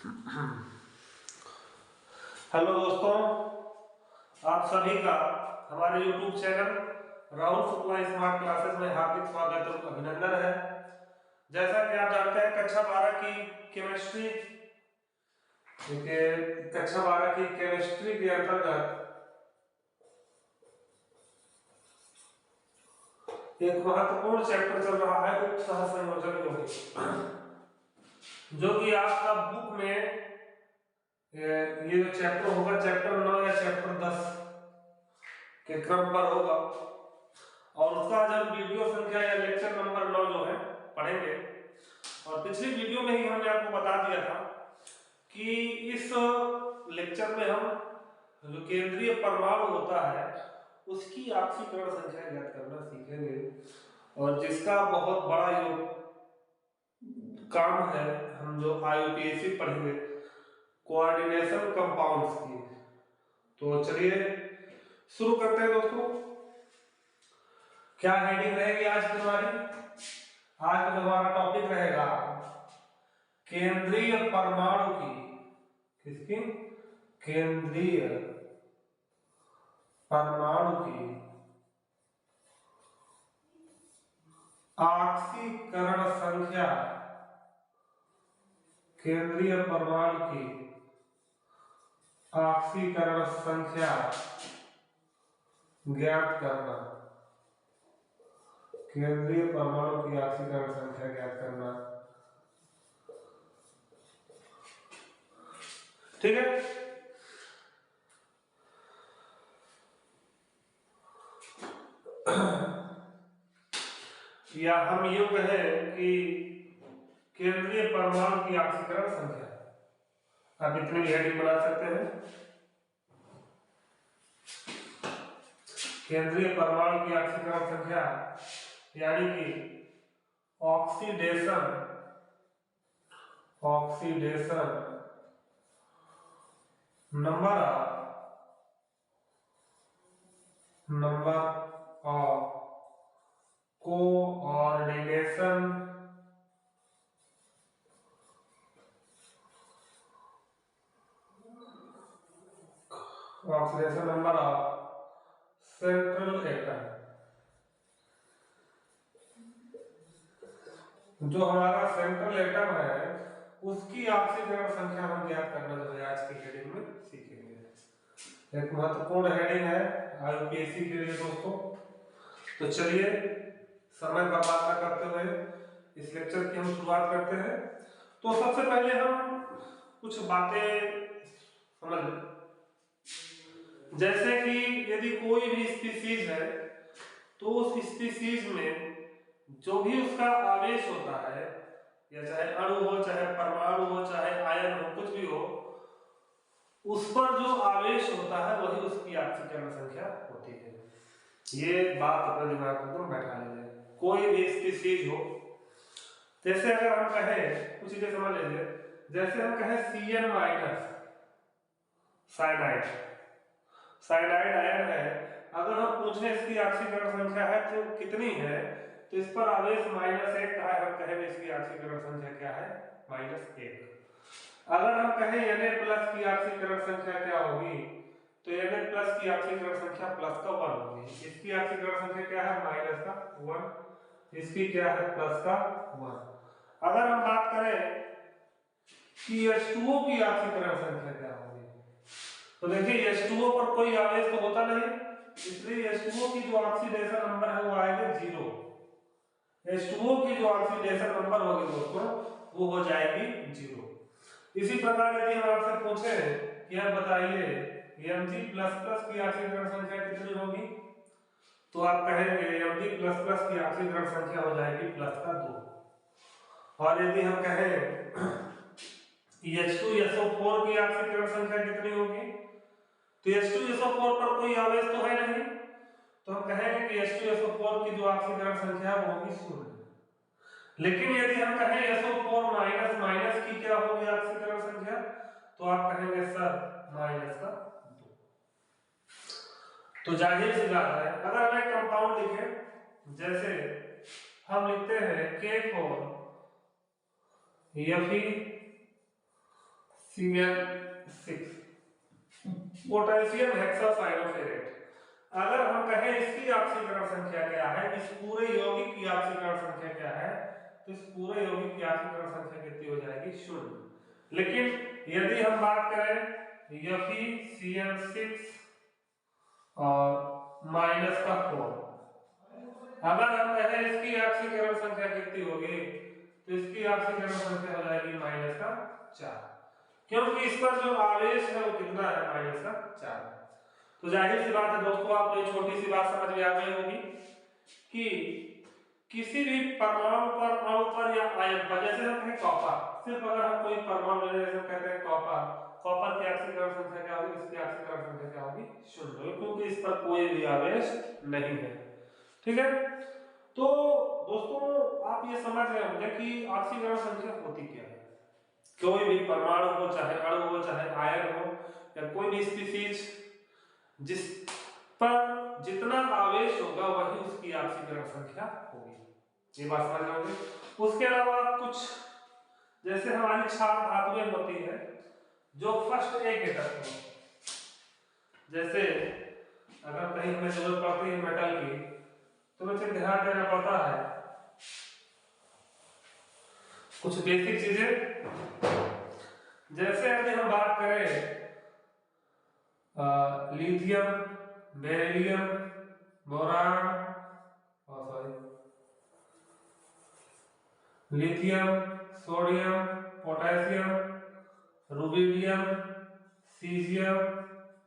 Hello दोस्तों, आप सभी का हमारे YouTube channel Rahul Shukla smart classes में हार्दिक स्वागत और अभिनंदन है। जैसा कि आप जानते हैं, कक्षा 12 की केमिस्ट्री के अंतर्गत एक महत्वपूर्ण चैप्टर चल रहा है उप सहसंयोजन यौगिक, जो कि आपका बुक में ये जो चैप्टर होगा, चैप्टर 9 या चैप्टर 10 के क्रम पर होगा। और उसका जब वीडियो संख्या या लेक्चर नंबर 9 जो है पढ़ेंगे। और पिछली वीडियो में ही हमने आपको बता दिया था कि इस लेक्चर में हम जो केंद्रीय परमाणु होता है उसकी ऑक्सीकरण संख्या ज्ञात करना सीखेंगे, और जिसका बहुत बड़ा काम है, हम जो IUPAC पढ़ेंगे कोऑर्डिनेशन कंपाउंड्स की। तो चलिए शुरू करते हैं दोस्तों। क्या हेडिंग रहेगी आज की हमारी? आज का हमारा टॉपिक रहेगा केंद्रीय परमाणु की, किसकी? केंद्रीय परमाणु की ऑक्सीकरण संख्या, केंद्रीय परमाणु की ऑक्सीकरण संख्या ज्ञात करना, केंद्रीय परमाणु की ऑक्सीकरण संख्या ज्ञात करना। ठीक है, या हम यूं कहें कि केंद्रीय परमाणु की ऑक्सीकरण संख्या, आप इतनी भी हेडिंग बना सकते हैं। केंद्रीय परमाणु की ऑक्सीकरण संख्या यानी कि oxidation number of coordination number of central atom. जो हमारा सेंट्रल एटम है उसकी ऑक्सीकरण संख्या हम ज्ञात करना जो है आज की हेडिंग में सीखेंगे। एक महत्वपूर्ण हेडिंग है IUPAC के लिए दोस्तों। तो चलिए समय बर्बाद न करते हुए इस लेक्चर की हम शुरुआत करते हैं। तो सबसे पहले हम कुछ बातें समझ लें, जैसे कि यदि कोई भी स्पीशीज है तो उस स्पीशीज में जो भी उसका आवेश होता है, या चाहे अणु हो, चाहे परमाणु हो, चाहे आयन हो, कुछ भी हो, उस पर जो आवेश होता है वही उसकी ऑक्सीकरण संख्या होती है। ये बात अपने दिमाग में एकदम बैठा लीजिए। कोई भी स्पीशीज हो, जैसे अगर हम कहें, कुछ चीजें समझ लीजिए, जैसे हम कहें CN माइनस साइनाइड आयन है, अगर हम पूछे इसकी ऑक्सीकरण संख्या है तो कितनी है, तो इस पर आवेश -1 का है, हम कहेंगे इसकी ऑक्सीकरण संख्या क्या है? -1। अगर हम कहें Na+ की ऑक्सीकरण संख्या क्या होगी, तो Na+ की ऑक्सीकरण संख्या प्लस का 1 होगी। इसकी ऑक्सीकरण संख्या क्या है? -1। इसकी क्या है? प्लस का 1। अगर हम बात करें कि H2O की ऑक्सीकरण संख्या क्या होगी, तो देखिए H2O पर कोई आवेश तो होता नहीं, इसलिए H2O की जो ऑक्सीडेशन नंबर है वो आएगा 0। H2O की जो ऑक्सीडेशन नंबर होगी दोस्तों वो हो जाएगी 0। इसी प्रकार यदि हम आपसे पूछे कि आप बताइए Mg++ की ऑक्सीकरण संख्या कितनी होगी, तो आप कहेंगे Mg++ की ऑक्सीकरण संख्या हो जाएगी +2। और यदि हम कहें H2SO4 की ऑक्सीकरण संख्या कितनी होगी, तो H2SO4 पर कोई आवेश तो है नहीं, तो हम कहेंगे कि H2SO4 की जो ऑक्सीकरण संख्या है वो होगी 0। लेकिन यदि हम कहें SO4 माइनस की क्या होगी ऑक्सीकरण संख्या, तो आप कहेंगे सर -2। तो जाहिर सी बात है, अगर हम एक कंपाउंड लिखें, जैसे हम लिखते हैं K4 CN6 पोटेशियम हेक्सासाइनोफेरेट। अगर हम कहें इसकी ऑक्सीकरण संख्या क्या है, इस पूरे यौगिक की ऑक्सीकरण संख्या क्या है, तो इस पूरे यौगिक की ऑक्सीकरण संख्या कितनी हो जाएगी, 0। लेकिन यदि हम बात करें FeCN6 और -4, अगर हम कहें इसकी ऑक्सीकरण संख्या कितनी होगी, तो इसकी ऑक्सीकरण संख्या हो जाएगी -4, क्योंकि इस पर जो आवेश है वो कितना है, -4। तो जाहिर सी बात है दोस्तों, आपको ये छोटी सी बात समझ में आ गई होगी कि किसी भी परमाणु पर, अणु पर या आयन पर, जैसे हम कहें कॉपर, सिर्फ अगर हम कोई परमाणु ले, जैसे कहते हैं कॉपर की ऑक्सीकरण संख्या क्या होगी, इसकी ऑक्सीकरण संख्या क्या होगी, 0, क्योंकि इस पर कोई भी आवेश नहीं है। ठीक है, तो दोस्तों आप ये समझ रहे होंगे कि ऑक्सीकरण संख्या होती क्या है। कोई भी परमाणु हो, चाहे अणु हो, चाहे आयन हो, या कोई भी स्पीशीज जिस पर जितना आवेश होगा वही उसकी ऑक्सीकरण संख्या होगी, ये बात समझ रहे होंगे। उसके अलावा कुछ जैसे हमारी क्षार धातुएं होती हैं जो फर्स्ट ए के तत्व हो, जैसे अगर कहीं हमें जरूरत पड़ती है मेटल की, तो हमें ध्यान देना पड़ता है कुछ बेसिक चीजें। जैसे यदि हम बात करें lithium, beryllium, boron, lithium, sodium, potassium, rubidium, caesium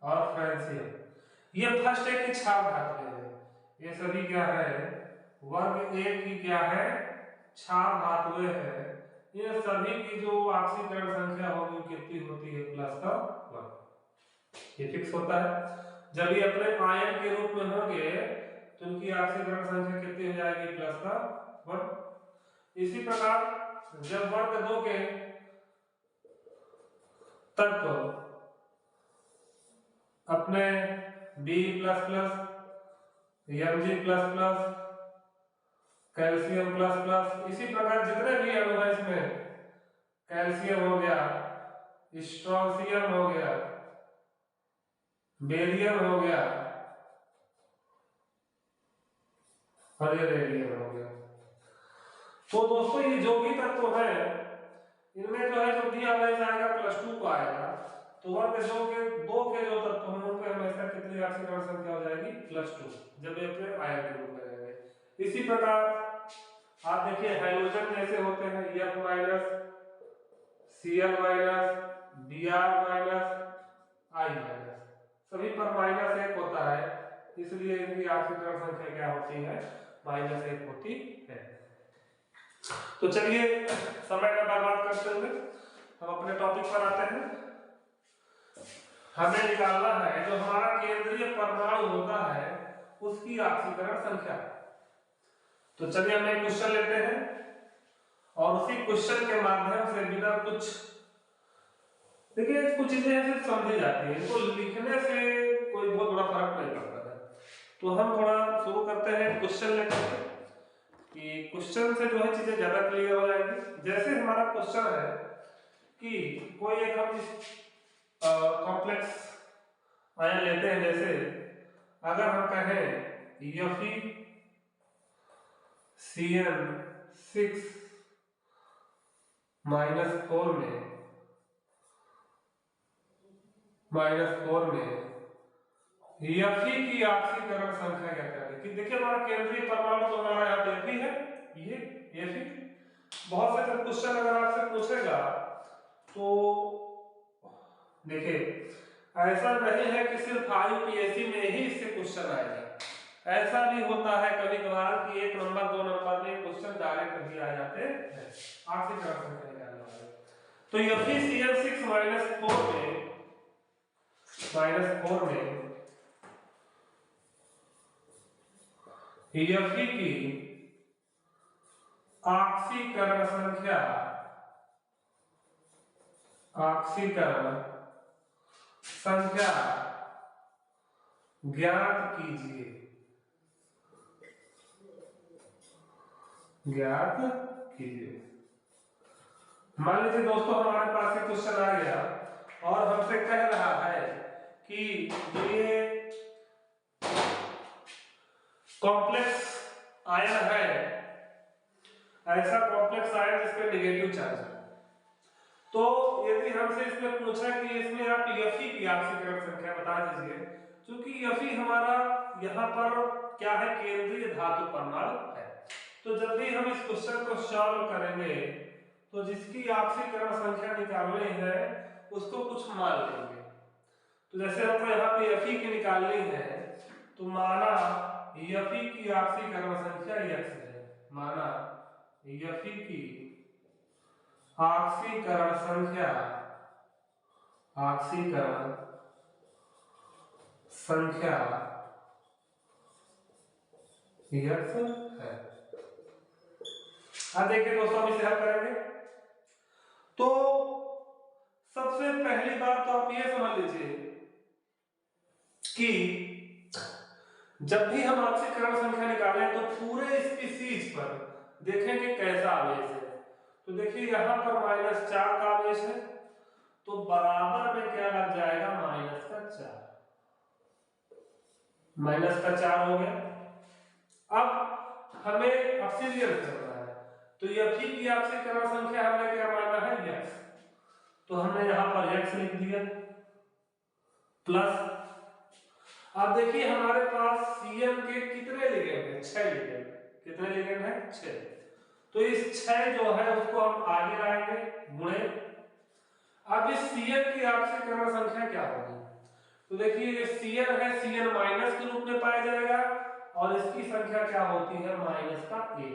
और फ्रांसियम, ये फर्स्ट एक की क्षार धातुएं हैं। ये सभी क्या है, वर्ग एक की क्या है, क्षार धातुएं हैं। ये सभी की जो ऑक्सीकरण संख्या होगी कितनी होती है, +1, ये फिक्स होता है। जब ये अपने आयन के रूप में होंगे तो उनकी ऑक्सीकरण संख्या कितनी हो जाएगी, +1। इसी प्रकार जब वर्ग 2 के तत्व अपने B++, Mg++, कैल्शियम ++, इसी प्रकार जितने भी अणु हैं इसमें, कैल्शियम हो गया, स्ट्रोंशियम हो गया, बेरियम हो गया और ये रेडियम हो गया। तो दोस्तों ये जो भी तत्व है इनमें जो है, जो भी आवेश आएगा +2 को आएगा, तो वर्ग 2 के जो तत्व हैं उन पे हमेशा कितनी ऑक्सीकरण संख्या हो जाएगी, +2, जब ये अपने आयन के रूप में रहेंगे। इसी प्रकार आप देखिए हाइड्रोजन जैसे होते हैं, F-, Cl-, Br-, I-, सभी पर -1 होता है, इसलिए इनकी ऑक्सीकरण संख्या क्या होती है, -1 होती है। तो चलिए समय का बर्बाद करते हुए हम अपने टॉपिक पर आते हैं। हमें निकालना है जो हमारा केंद्रीय परमाणु होता है उसकी ऑक्सीकरण संख्या। तो चलिए हम एक क्वेश्चन लेते हैं और उसी क्वेश्चन के माध्यम से बिना कुछ, देखिए कुछ चीजें ऐसे समझी जाती है, इनको लिखने से कोई बहुत बड़ा फर्क नहीं पड़ता है। तो हम थोड़ा शुरू करते हैं क्वेश्चन लेकर कि क्वेश्चन से जो है चीजें ज्यादा क्लियर हो जाएंगी। जैसे हमारा क्वेश्चन है कि कोई एक हम कॉम्प्लेक्स आयन लेते हैं, जैसे अगर हम कहें FeCN6 -4 में Fe की ऑक्सीकरण संख्या क्या है कि देखिए हमारा केंद्रीय परमाणु तो हमारा यहाँ Fe है, ये Fe। बहुत से क्वेश्चन अगर आपसे पूछेगा तो देखिए ऐसा नहीं है कि सिर्फ IUPAC में ही इससे क्वेश्चन आएगा, ऐसा भी होता है कभी कभार कि 1 नंबर 2 नंबर में क्वेश्चन डायरेक्ट भी आ जाते हैं ऑक्सीकरण संख्या निकालना है। तो FeCN6 -4 में Fe की ऑक्सीकरण संख्या ज्ञात कीजिए, मान लीजिए दोस्तों हमारे पास एक क्वेश्चन आ गया और हमसे कह रहा है कि ये कॉम्प्लेक्स आयन है, ऐसा कॉम्प्लेक्स आयन जिसमें नेगेटिव चार्ज है। तो यदि हमसे इसमें पूछा कि इसमें आप Fe की ऑक्सीकरण संख्या बता दीजिए, क्योंकि Fe हमारा यहाँ पर क्या है, केंद्रीय धातु परमाणु है। तो जब भी हम इस क्वेश्चन को सॉल्व करेंगे तो जिसकी ऑक्सीकरण संख्या निकालनी है उसको कुछ मान लेंगे। तो जैसे हमको यहाँ पे Fe की निकालनी है तो माना Fe की ऑक्सीकरण संख्या x है, माना Fe की ऑक्सीकरण संख्या x है। अब देखिए दोस्तों, हम इसे हल करेंगे तो सबसे पहली बात तो आप ये समझ लीजिए कि जब भी हम ऑक्सीकरण संख्या निकालें तो पूरे स्पीशीज पर देखें कि कैसा आवेश है। तो देखिए यहाँ पर -4 का आवेश है, तो बराबर में क्या लग जाएगा, -4, -4 हो गया। अब हमें ऑक्सीजन करना है तो Fe की ऑक्सीकरण संख्या हमने क्या माना है, x, तो हमने यहाँ पर x लिख दिया प्लस। अब देखिए हमारे पास Cn के कितने लिगेंड हैं, 6 लिगेंड। कितने लिगेंड हैं, 6। तो इस 6 जो है उसको हम आगे लाएंगे गुणे। अब इस Cn की ऑक्सीकरण संख्या क्या होगी, तो देखिए ये Cn है, Cn माइनस के रूप में पाया जाएगा और इसकी संख्या क्या होती है, -1।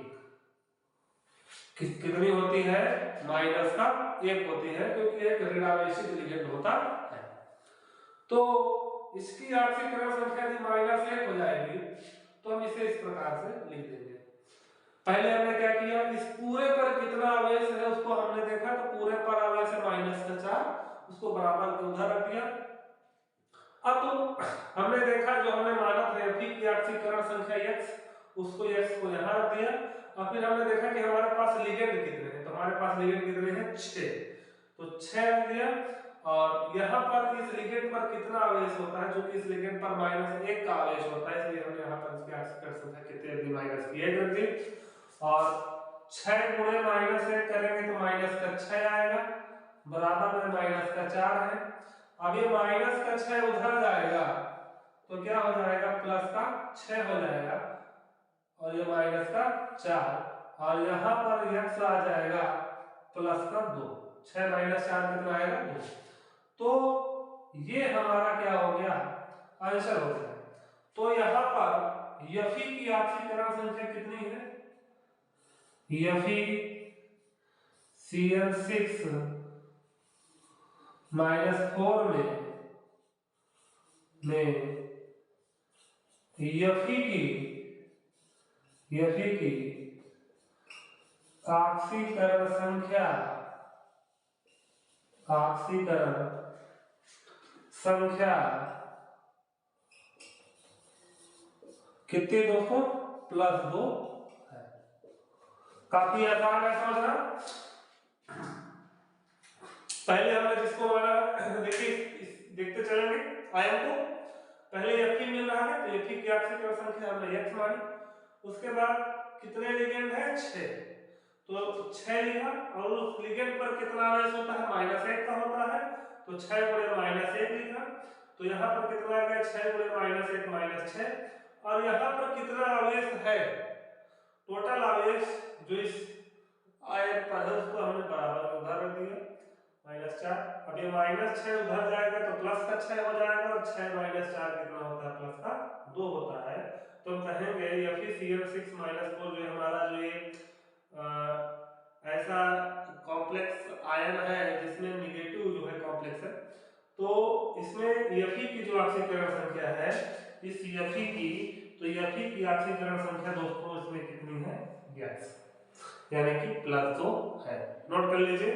कितनी होती है, -1 होती है, क्योंकि एक ऋणावेशित लिगेंड होता है। तो इसकी ऑक्सीकरण संख्या यदि -1 हो जाएगी तो हम इसे इस प्रकार से लिख देंगे। पहले हमने क्या किया, इस पूरे पर कितना आवेश है उसको हमने देखा, तो पूरे पर आवेश है -4, उसको बराबर के उधर रख दिया। अब तो हमने देखा जो हमने माना था Fe की ऑक्सीकरण संख्या x, उसको x को यहाँ रख दिया। और फिर हमने देखा कि हमारे पास लिगेंड कितने हैं, तो हमारे पास लिगेंड कितने हैं, 6, तो 6 रख दिया। और यहाँ पर इस लिगेंड पर कितना आवेश होता है, जो कि इस लिगेंड पर -1 का आवेश होता है, इसलिए हमने यहाँ पर इसकी ऑक्सीकरण संख्या कितने रख दी, -1 रख दी। और 6 गुणे -1 करेंगे तो -6 आएगा, बराबर में -4 है। अब ये -6 उधर जाएगा तो क्या हो जाएगा, +6 हो जाएगा, और ये -4, और यहाँ पर x आ जाएगा +2। 6 - 4 कितना आएगा, 2। तो ये हमारा क्या हो गया, आंसर हो गया। तो यहाँ पर Fe की ऑक्सीकरण संख्या कितनी है, Fe Cn6 -4 में Fe की ऑक्सीकरण संख्या कितनी दोस्तों, +2 है। काफी आसान है समझना। पहले हमने जिसको माना, देखिए देखते चलेंगे आयन को। पहले Fe मिल रहा है तो Fe की ऑक्सीकरण संख्या हमने x मानी। उसके बाद कितने लिगेंड है, 6, तो 6 लिखा। और उस लिगेंड पर कितना आवेश होता है, -1 का होता है, तो 6 गुणे -1 लिखा। तो यहाँ पर कितना आ गया, 6 गुणे -1 -6। और यहाँ पर कितना आवेश है, टोटल आवेश जो इस आयन पर है उसको हमने बराबर उधर रख दिया, -4। अब ये -6 उधर जाएगा तो +6 हो जाएगा, और 6 - 4 कितना होता है, +2 होता है। तो हम कहेंगे Fe Cn6 -4 जो हमारा जो ये ऐसा कॉम्प्लेक्स आयन है जिसमें निगेटिव जो है कॉम्प्लेक्स है, तो इसमें Fe की जो ऑक्सीकरण संख्या है, इस Fe की, तो Fe की ऑक्सीकरण संख्या दोस्तों इसमें कितनी है, x, यानी कि +2 है। नोट कर लीजिए।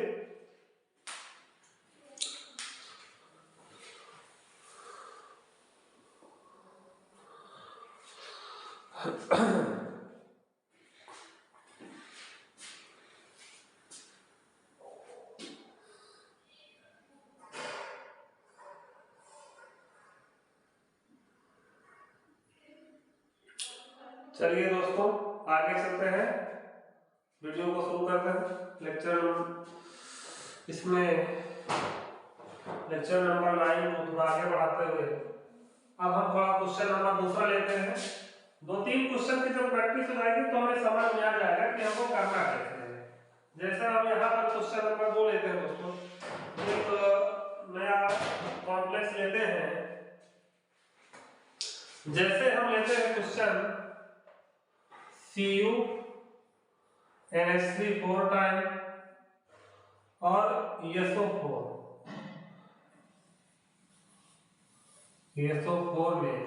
चलिए दोस्तों आगे चलते हैं, वीडियो को शुरू करते हैं। इसमें लेक्चर नंबर 9 को थोड़ा आगे बढ़ाते हुए अब हम थोड़ा क्वेश्चन नंबर दूसरा लेते हैं। 2-3 क्वेश्चन की जब प्रैक्टिस हो जाएगी तो हमें समझ में आ जाएगा कि हमको करना कैसे है। जैसा हम यहाँ पर क्वेश्चन नंबर 2 लेते हैं दोस्तों, एक नया कॉम्प्लेक्स लेते हैं। जैसे हम लेते हैं क्वेश्चन Cu NH3 4 टाइम और SO4 में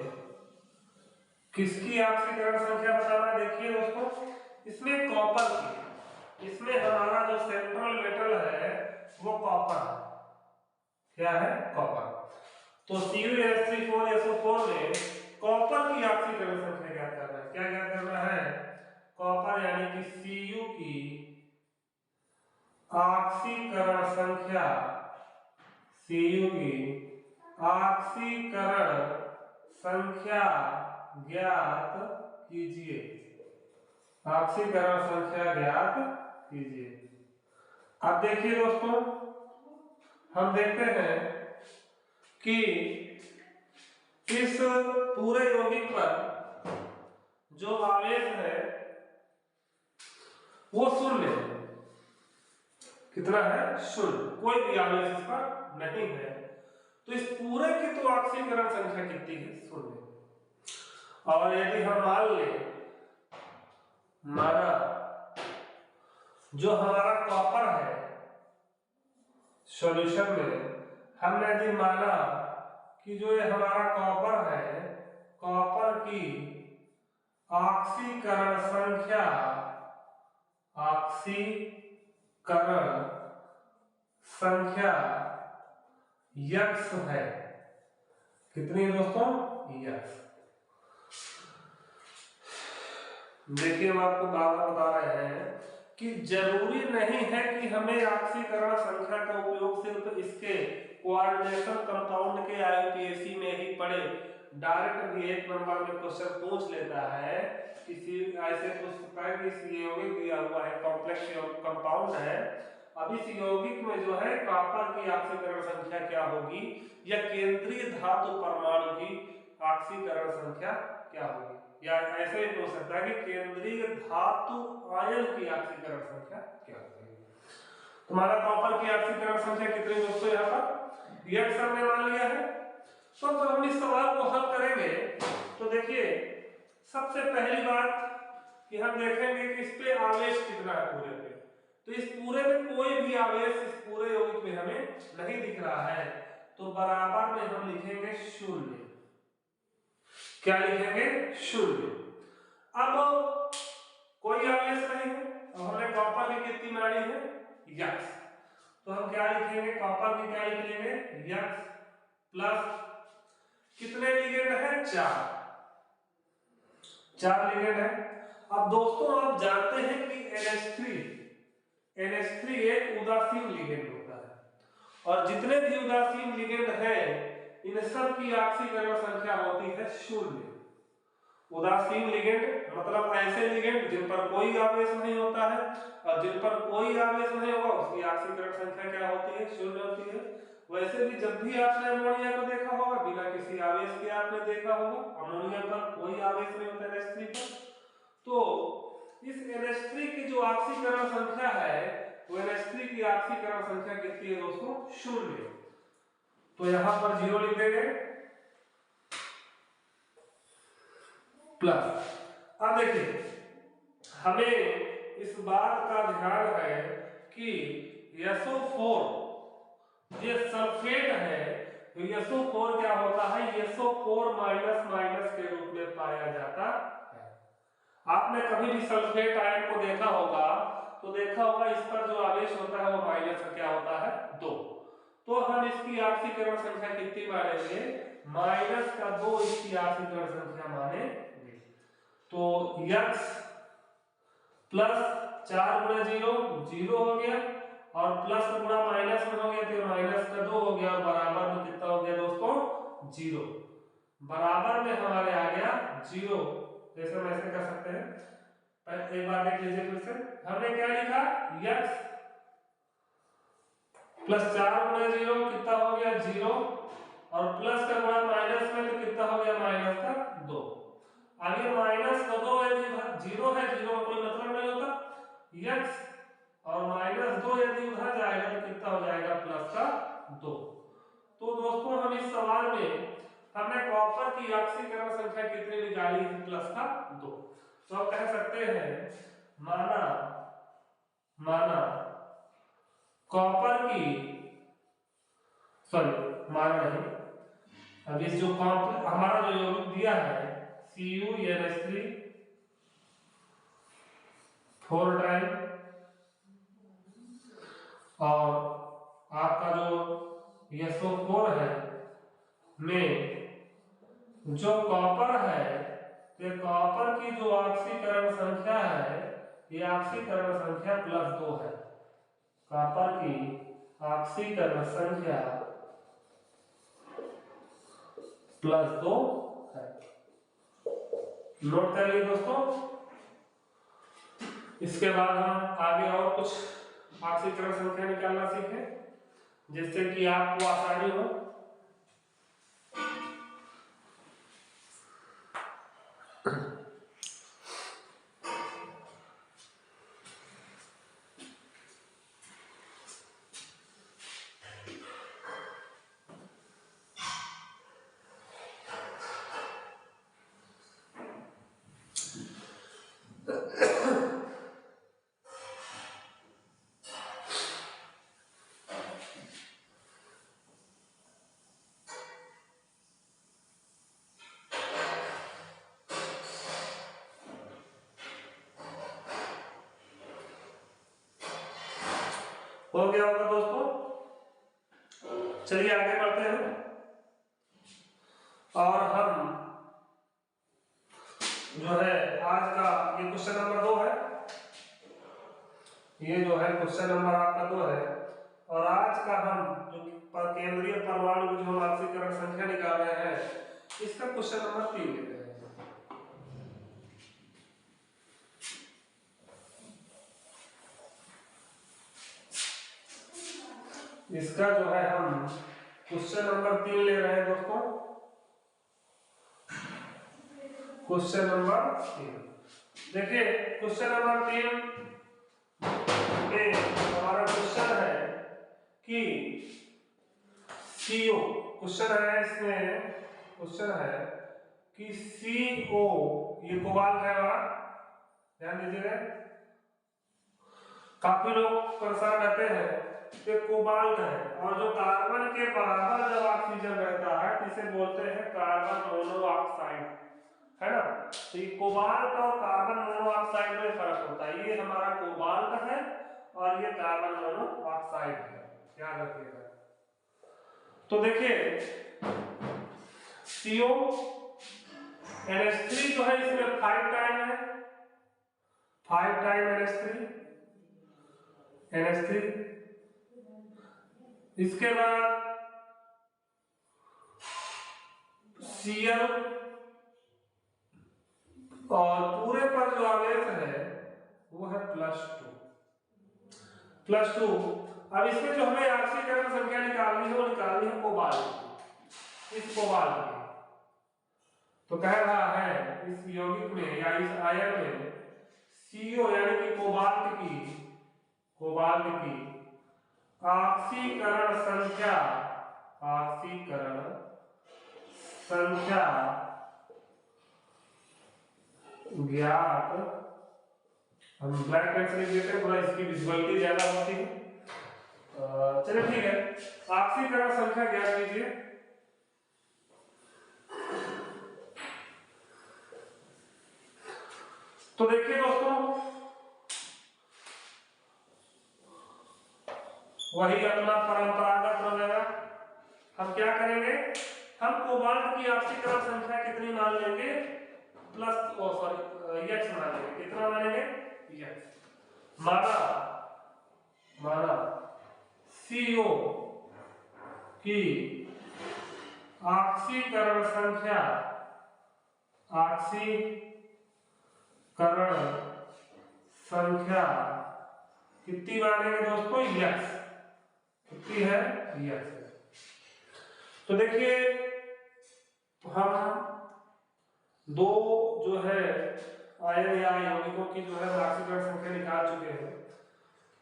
किसकी ऑक्सीकरण संख्या बताना। देखिए दोस्तों, इसमें कॉपर की, इसमें हमारा जो सेंट्रल मेटल है वो कॉपर है। क्या है? कॉपर। तो CuNH3 में कॉपर की ऑक्सीकरण संख्या ज्ञात करना है। क्या ज्ञात करना है? कॉपर यानी कि Cu की ऑक्सीकरण संख्या, Cu की ऑक्सीकरण संख्या ज्ञात कीजिए। ऑक्सीकरण संख्या ज्ञात कीजिए। अब देखिए दोस्तों, हम देखते हैं कि इस पूरे यौगिक पर जो आवेश है वो शून्य है। कितना है? शून्य। कोई भी आवेश इस पर नहीं है। तो इस पूरे की तो ऑक्सीकरण संख्या कितनी है? शून्य। और यदि हम मान लें माना जो हमारा कॉपर है सॉल्यूशन में, हमने यदि माना कि जो ये हमारा कॉपर है, कॉपर की ऑक्सीकरण संख्या, ऑक्सीकरण संख्या X है। कितनी है दोस्तों? X। देखिए हम आपको बार बार बता रहे हैं कि जरूरी नहीं है कि हमें ऑक्सीकरण संख्या का उपयोग सिर्फ इसके कोऑर्डिनेशन कंपाउंड के IUPAC में ही पड़े। डायरेक्ट भी 1 नंबर में क्वेश्चन पूछ लेता है, किसी ऐसे पूछ सकता है कि इस यौगिक दिया हुआ है, कॉम्प्लेक्स कंपाउंड है, अब इस यौगिक में जो है कॉपर की ऑक्सीकरण संख्या क्या होगी, या केंद्रीय धातु परमाणु की ऑक्सीकरण संख्या क्या होगी, या ऐसे ही हो सकता है कि केंद्रीय धातु आयन की ऑक्सीकरण संख्या क्या होगी। तुम्हारा कॉपर की ऑक्सीकरण संख्या कितनी दोस्तों? यहाँ पर X हमने मान लिया है। तो जब हम इस सवाल को हल करेंगे तो देखिए सबसे पहली बात कि हम देखेंगे कि इस पे आवेश कितना है पूरे पे। तो इस पूरे में कोई भी आवेश इस पूरे यौगिक में हमें नहीं दिख रहा है, तो बराबर में हम लिखेंगे 0। क्या लिखेंगे? 0। अब कोई आवेश नहीं है, अब हमने कॉपर की कितनी मानी है? X। तो हम क्या लिखेंगे? कॉपर की क्या लिख लेंगे? X प्लस कितने लिगेंड है? 4 लिगेंड है। अब दोस्तों आप जानते हैं कि NH3 एक उदासीन लिगेंड होता है, और जितने भी उदासीन लिगेंड हैं इन सब की ऑक्सीकरण संख्या होती है 0। उदासीन लिगेंड मतलब ऐसे लिगेंड जिन पर कोई आवेश नहीं होता है, और जिन पर कोई आवेश नहीं होगा उसकी ऑक्सीकरण संख्या क्या होती है? 0 होती है। वैसे भी जब भी आपने अमोनिया को देखा होगा बिना किसी आवेश के आपने देखा होगा, अमोनिया पर कोई आवेश नहीं होता NH3 पर। तो इस NH3 की जो ऑक्सीकरण संख्या है वो NH3 की ऑक्सीकरण संख्या कितनी है दोस्तों? 0। तो यहां पर 0 लिख देंगे प्लस। अब देखिए हमें इस बात का ध्यान है कि SO4 ये सल्फेट है, तो SO4 क्या होता है? SO4 माइनस के रूप में पाया जाता है। आपने कभी भी सल्फेट आयन को देखा होगा तो देखा होगा इस पर जो आवेश होता है वो माइनस का क्या होता है? 2। तो हम इसकी ऑक्सीकरण संख्या कितनी मानेंगे? -2 इसकी ऑक्सीकरण संख्या मानेंगे। तो X प्लस 4 गुणा 0 0 हो गया, और प्लस गुणा माइनस में हो गया तो -2 हो गया, और बराबर में कितना हो गया दोस्तों? 0। बराबर में हमारे आ गया 0, जैसे हम ऐसे कर सकते हैं। एक बार देख लीजिए फिर से, हमने क्या लिखा, x प्लस 4 गुना 0 कितना हो गया 0, और प्लस का गुणा माइनस में तो कितना हो गया माइनस का 2। अब ये माइनस का 2 यदि 0 है, 0 का कोई मतलब नहीं होता, x और माइनस 2 यदि उधर जाएगा तो कितना हो जाएगा प्लस का 2। तो दोस्तों हम इस सवाल में हमने कॉपर की ऑक्सीकरण संख्या कितनी निकाली है, प्लस का 2। तो हम कह सकते हैं माना कॉपर की, सॉरी माना नहीं, अब इस जो हमारा जो यौगिक दिया है CuNH3 4 टाइम, और आपका जो SO4 है में जो कॉपर है, तो कॉपर की जो ऑक्सीकरण संख्या है, ये ऑक्सीकरण संख्या +2 है। कॉपर की ऑक्सीकरण संख्या +2 है। नोट कर लिए दोस्तों। इसके बाद हम आगे और कुछ ऑक्सीकरण संख्या निकालना सीखें, जिससे कि आपको आसानी हो। हो गया होगा दोस्तों, चलिए आगे बढ़ते हैं। और हम जो है आज का ये क्वेश्चन नंबर 2 है, ये जो है क्वेश्चन नंबर आपका 2 है। और आज का हम जो केंद्रीय परमाणु की जो ऑक्सीकरण संख्या निकाल रहे हैं, इसका क्वेश्चन नंबर 3 ले रहे हैं। इसका जो है हम क्वेश्चन नंबर 3 ले रहे हैं दोस्तों। क्वेश्चन नंबर 3 देखिए, क्वेश्चन नंबर 3 में हमारा क्वेश्चन है कि CO, क्वेश्चन है इसमें, क्वेश्चन है कि CO, ये कोबाल्ट है हमारा, ध्यान दीजिएगा। काफी लोग परेशान रहते हैं कि कोबाल्ट है और जो कार्बन के बराबर जब ऑक्सीजन रहता है तो इसे बोलते हैं कार्बन मोनोऑक्साइड, है ना। तो ये कोबाल्ट और कार्बन मोनोऑक्साइड में फर्क होता है। ये हमारा कोबाल्ट है और ये कार्बन मोनोऑक्साइड है, याद रखिएगा। तो देखिए CONH3 जो है इसमें 5 टाइम है, 5 टाइम NH3। इसके बाद Cl, और पूरे पर जो आवेश है वो है +2। अब इसमें जो हमें ऑक्सीकरण संख्या निकालनी है वो निकालनी है कोबाल्ट, इस कोबाल्ट की। तो कह रहा है इस यौगिक में या इस आयन में CO यानी कि कोबाल्ट की ऑक्सीकरण संख्या ज्ञात, हम ब्लैक पेन से लिख देते हैं, थोड़ा इसकी विजुअलिटी ज्यादा होती है। चलिए ठीक है, ऑक्सीकरण संख्या ज्ञात कीजिए। तो देखिए दोस्तों, वही अपना परंपरागत रहेगा। हम क्या करेंगे, हम कोबाल्ट की ऑक्सीकरण संख्या कितनी मान लेंगे, x मान लेंगे। कितना मानेंगे, x। माना CO की ऑक्सीकरण संख्या करण संख्या कितनी मानेंगे दोस्तों? यक्स। कितनी है? यक्स। तो देखिए हम दो जो है आयन या यौगिकों की जो है आक्सीकरण संख्या निकाल चुके हैं,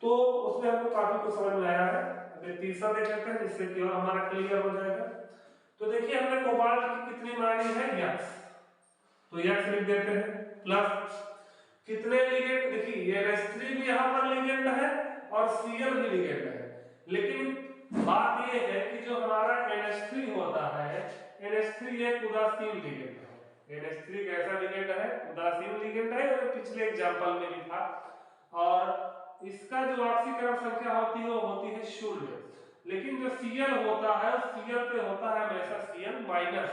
तो उसमें हमको काफी कुछ समझ में आया है। अभी तीसरा देख लेते हैं जिससे कि और हमारा क्लियर हो जाएगा। तो देखिए हमने कोबाल्ट की कितनी मानी है? यक्स। तो यक्स लिख देते हैं प्लस कितने लिगेंड, देखिए NH3 भी यहाँ पर लिगेंड है और Cl भी लिगेंड है, लेकिन बात ये है कि जो हमारा NH3 होता है, NH3 एक उदासीन लिगेंड है। NH3 कैसा लिगेंड है? उदासीन लिगेंड है, और पिछले एग्जांपल में भी था। और इसका जो ऑक्सीकरण संख्या होती है वो होती है 0, लेकिन जो Cl होता है Cl पे होता है हमेशा Cl माइनस,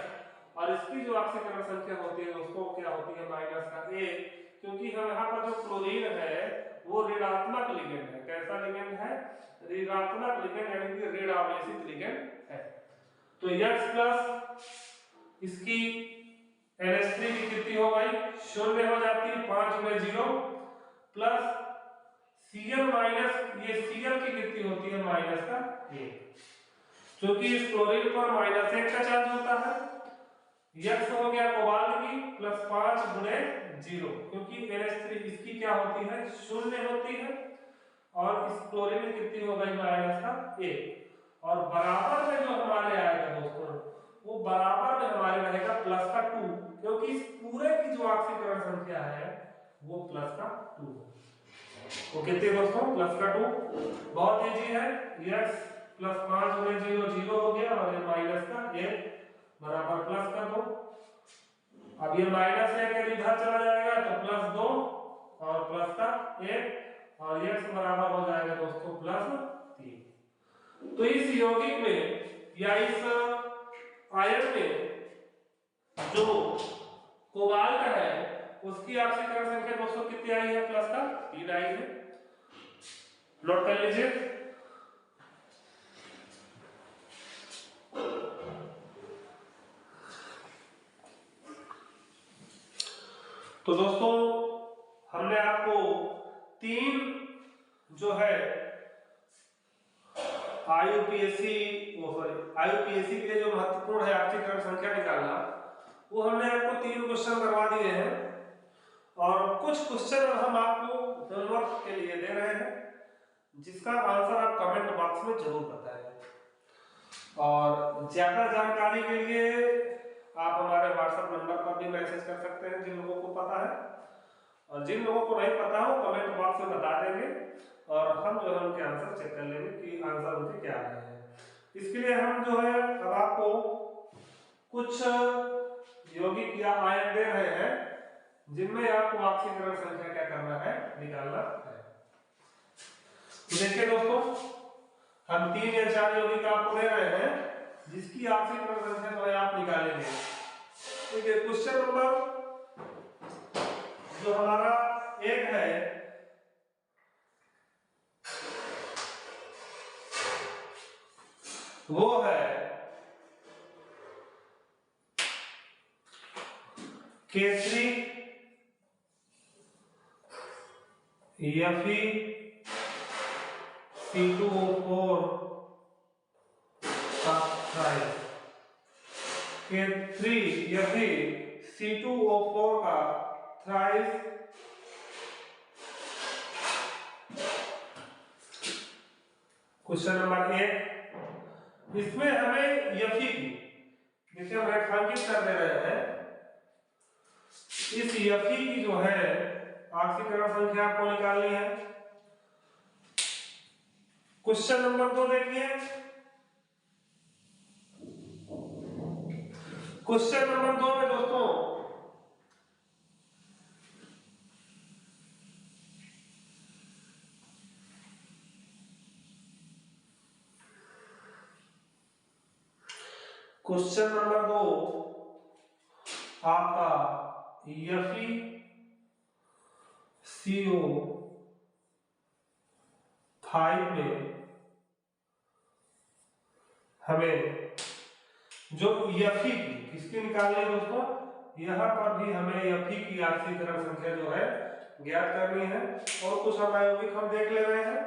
और इसकी जो ऑक्सीकरण संख्या होती है उसको क्या होती है? माइनस का 1, क्योंकि हम यहाँ पर जो क्लोरीन है वो ऋणात्मक लिगेंड है। कैसा लिगेंड है? ऋणात्मक लिगेंड, यानी कि ऋण आवेशित लिगेंड है। तो X प्लस इसकी NH3 की कितनी हो गई? 0 हो जाती है, 5 में 0 प्लस Cl माइनस, ये Cl की कितनी होती है? माइनस का 1, क्योंकि इस क्लोरीन पर -1 का चार्ज होता है। X हो गया कोबाल्ट की प्लस 5 गुणे 0, क्योंकि NH3 इसकी क्या होती है? 0 होती है, और इस क्लोरीन में कितनी हो गई? माइनस का 1, और बराबर में जो हमारे आएगा दोस्तों वो बराबर में हमारे रहेगा प्लस का 2, क्योंकि इस पूरे की जो ऑक्सीकरण संख्या है वो प्लस का 2 है। वो कितने दोस्तों? प्लस का 2। बहुत इजी है। X प्लस 5 गुणे 0 0 हो गया, और ये माइनस का 1 बराबर प्लस का 2। अब ये -1 यदि इधर चला जाएगा तो प्लस 2 और प्लस का 1, और x बराबर हो जाएगा दोस्तों प्लस 3। तो इस यौगिक में या इस आयन में जो कोबाल्ट है उसकी ऑक्सीकरण संख्या दोस्तों कितनी आई है? प्लस का 3 आई है। नोट कर लीजिए। तो दोस्तों हमने आपको 3 जो है आईयूपीएससी के लिए जो महत्वपूर्ण है ऑक्सीकरण संख्या निकालना, वो हमने आपको 3 क्वेश्चन करवा दिए हैं, और कुछ क्वेश्चन हम आपको होमवर्क के लिए दे रहे हैं, जिसका आंसर आप कमेंट बॉक्स में जरूर बताएं। और ज्यादा जानकारी के लिए आप हमारे व्हाट्सएप नंबर पर भी मैसेज कर सकते हैं जिन लोगों को पता है, और जिन लोगों को नहीं पता हो कमेंट बॉक्स में बता देंगे, और हम जो है उनके आंसर चेक कर लेंगे कि आंसर उनके क्या आए हैं। इसके लिए हम जो है अब आपको कुछ यौगिक या आयन दे रहे हैं जिनमें आपको ऑक्सीकरण संख्या क्या करना है? निकालना है। तो देखिए दोस्तों हम 3 या 4 यौगिक आपको दे रहे हैं जिसकी ऑक्सीकरण संख्या जो है आप निकालेंगे। ठीक है, क्वेश्चन नंबर जो हमारा 1 है वो है K3 Fe2O4 का थ्राइस। K3 Fe2O4 का थ्राइस क्वेश्चन नंबर 1। इसमें हमें Fe की, देखिए हम रेखांकित कर दे रहे हैं, इस Fe की जो है ऑक्सीकरण संख्या आपको निकालनी है। क्वेश्चन नंबर 2 देखिए। क्वेश्चन नंबर 2 में दोस्तों क्वेश्चन नंबर 2 आपका FeCO5 में हमें जो Fe की किसकी निकालनी है दोस्तों? यहाँ पर भी हमें Fe की ऑक्सीकरण संख्या जो है ज्ञात करनी है। और कुछ हम आयोगिक हम देख ले रहे हैं।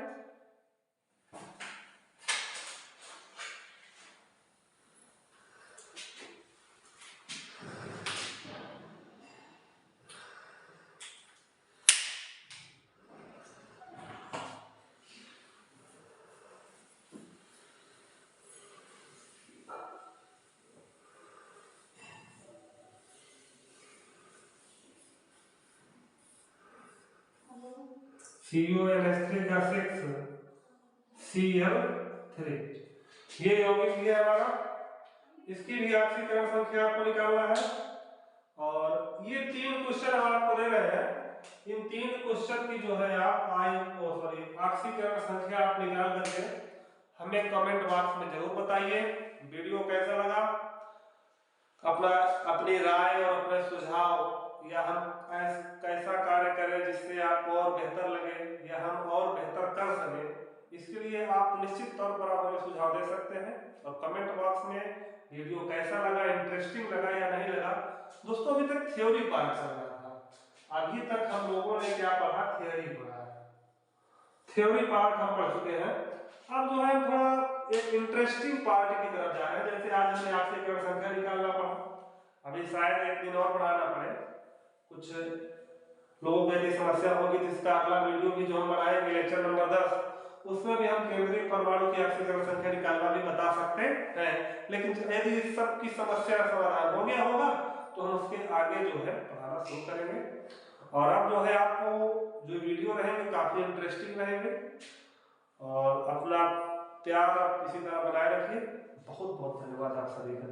CuNH3 का 6Cl3 ये यौगिक है हमारा। इसकी भी ऑक्सीकरण संख्या आपको निकालना है। और ये 3 क्वेश्चन हम आपको दे रहे हैं। इन 3 क्वेश्चन की जो है आप ऑक्सीकरण संख्या आप निकाल करके हमें कमेंट बॉक्स में जरूर बताइए। वीडियो कैसा लगा, अपनी राय और अपने सुझाव, या हम कैसा कार्य करें जिससे आपको और बेहतर लगे या हम और बेहतर कर सके, इसके लिए आप निश्चित तौर पर आप हमें सुझाव दे सकते हैं। और कमेंट बॉक्स में वीडियो कैसा लगा, इंटरेस्टिंग लगा या नहीं लगा। दोस्तों अभी तक थ्योरी पार्ट चल रहा था। अभी तक हम लोगों ने क्या पढ़ा, थ्योरी पढ़ा है। थ्योरी पार्ट हम पढ़ चुके हैं। अब जो है थोड़ा एक इंटरेस्टिंग पार्ट की तरफ जा रहे हैं। जैसे आज हमें ऑक्सीकरण संख्या निकालना पड़ा, अभी शायद एक दिन और पढ़ाना पड़े। कुछ लोगों को यदि समस्या होगी तो इसका अगला वीडियो भी जो हम बनाएंगे लेक्चर नंबर 10, उसमें भी हम केंद्रीय परमाणु की ऑक्सीकरण संख्या निकालना भी बता सकते हैं। लेकिन यदि इस सब की समस्या का समाधान हो गया होगा तो हम उसके आगे जो है पढ़ाना शुरू करेंगे। और अब जो है आपको जो वीडियो रहेंगे काफी इंटरेस्टिंग रहेंगे। और अपना प्यार आप इसी तरह बनाए रखिए। बहुत बहुत धन्यवाद आप सभी का।